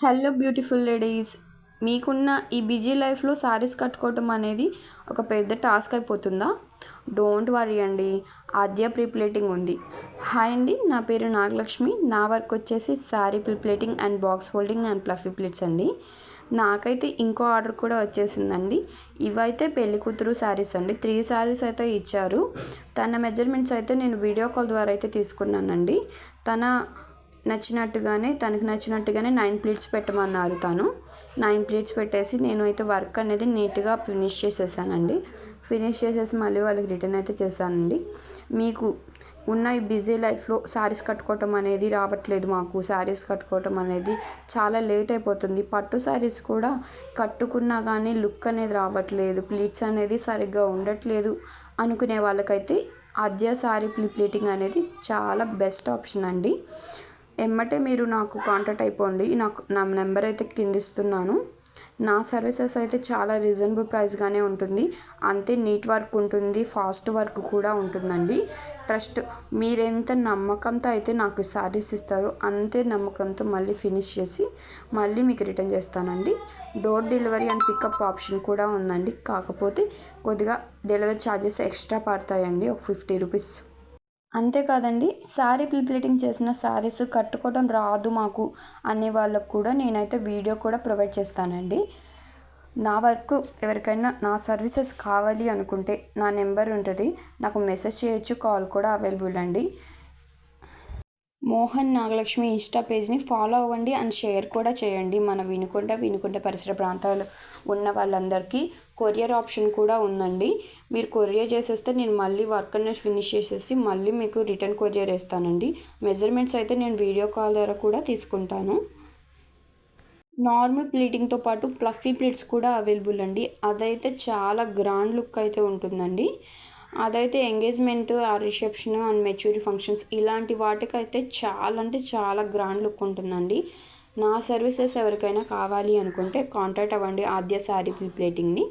Hello beautiful ladies, మీకున్న ఈ busy లైఫ్లో శారీస్ కట్టుకోవటం అనేది ఒక పెద్ద టాస్క్ అయిపోతుందా? డోంట్ వరీ అండి, ఆద్య ప్రీప్లేటింగ్ ఉంది. హాయ్ అండి, నా పేరు నాగలక్ష్మి. నా వర్క్ వచ్చేసి sari pre-pleating and box holding and fluffy plates అండి. నాకైతే ఇంకో ఆర్డర్ కూడా వచ్చేసిందండి. ఇవైతే పెళ్లి కూతురు శారీస్ అండి. 3 శారీస్ అయితే ఇచ్చారు. తన మెజర్మెంట్స్ అయితే నేను వీడియో కాల్ ద్వారా అయితే తీసుకున్నానండి. తనకు నచ్చినట్టుగానే 9 ప్లేట్స్ పెట్టమన్నారు. తను 9 ప్లేట్స్ పెట్టేసి నేను అయితే వర్క్ అనేది నీట్గా ఫినిష్ చేసేసానండి. ఫినిష్ చేసేసి మళ్ళీ వాళ్ళకి రిటర్న్ అయితే చేశానండి. మీకు ఉన్న ఈ బిజీ లైఫ్లో శారీస్ కట్టుకోవటం అనేది రావట్లేదు. మాకు శారీస్ కట్టుకోవటం అనేది చాలా లేట్ అయిపోతుంది. పట్టు శారీస్ కూడా కట్టుకున్నా కానీ లుక్ అనేది రావట్లేదు, ప్లీట్స్ అనేది సరిగ్గా ఉండట్లేదు అనుకునే వాళ్ళకైతే ఆద్య శారీ ప్లీటింగ్ అనేది చాలా బెస్ట్ ఆప్షన్ అండి. ఎమ్మటే మీరు నాకు కాంటాక్ట్ అయిపోండి. నా నెంబర్ అయితే కింద ఇస్తున్నాను. నా సర్వీసెస్ అయితే చాలా రీజనబుల్ ప్రైస్గానే ఉంటుంది. అంతే నీట్ వర్క్ ఉంటుంది, ఫాస్ట్ వర్క్ కూడా ఉంటుందండి. ట్రస్ట్, మీరెంత నమ్మకంతో అయితే నాకు శారీస్ ఇస్తారో అంతే నమ్మకంతో మళ్ళీ ఫినిష్ చేసి మళ్ళీ మీకు రిటర్న్ చేస్తానండి. Door delivery and pickup option కూడా ఉందండి. కాకపోతే కొద్దిగా డెలివరీ ఛార్జెస్ ఎక్స్ట్రా పడతాయండి, ఒక 50 రూపీస్. అంతేకాదండి, శారీ ప్లీటింగ్ చేసిన శారీస్ కట్టుకోవడం రాదు మాకు అనే వాళ్ళకు కూడా నేనైతే వీడియో కూడా ప్రొవైడ్ చేస్తానండి. నా వర్క్ ఎవరికైనా నా సర్వీసెస్ కావాలి అనుకుంటే నా నెంబర్ ఉంటుంది, నాకు మెసేజ్ చేయొచ్చు, కాల్ కూడా అవైలబుల్ అండి. మోహన్ నాగలక్ష్మి ఇన్స్టా పేజ్ని ఫాలో అవ్వండి అండ్ షేర్ కూడా చేయండి. మన వినుకొండ పరిసర ప్రాంతాలు ఉన్న వాళ్ళందరికీ కొరియర్ ఆప్షన్ కూడా ఉందండి. మీరు కొరియర్ చేసేస్తే నేను మళ్ళీ వర్క్ అనేది ఫినిష్ చేసేసి మళ్ళీ మీకు రిటర్న్ కొరియర్ వేస్తానండి. మెజర్మెంట్స్ అయితే నేను వీడియో కాల్ ద్వారా కూడా తీసుకుంటాను. నార్మల్ ప్లీటింగ్తో పాటు ప్లఫీ ప్లీట్స్ కూడా అవైలబుల్ అండి. అదైతే చాలా గ్రాండ్ లుక్ అయితే ఉంటుందండి. అదైతే ఎంగేజ్మెంట్, ఆ రిసెప్షన్ అండ్ మెచ్యూరిటీ ఫంక్షన్స్ ఇలాంటి వాటికైతే చాలా అంటే చాలా గ్రాండ్ లుక్ ఉంటుందండి. నా సర్వీసెస్ ఎవరికైనా కావాలి అనుకుంటే కాంటాక్ట్ అవ్వండి ఆద్య శారీ ప్లీటింగ్ని.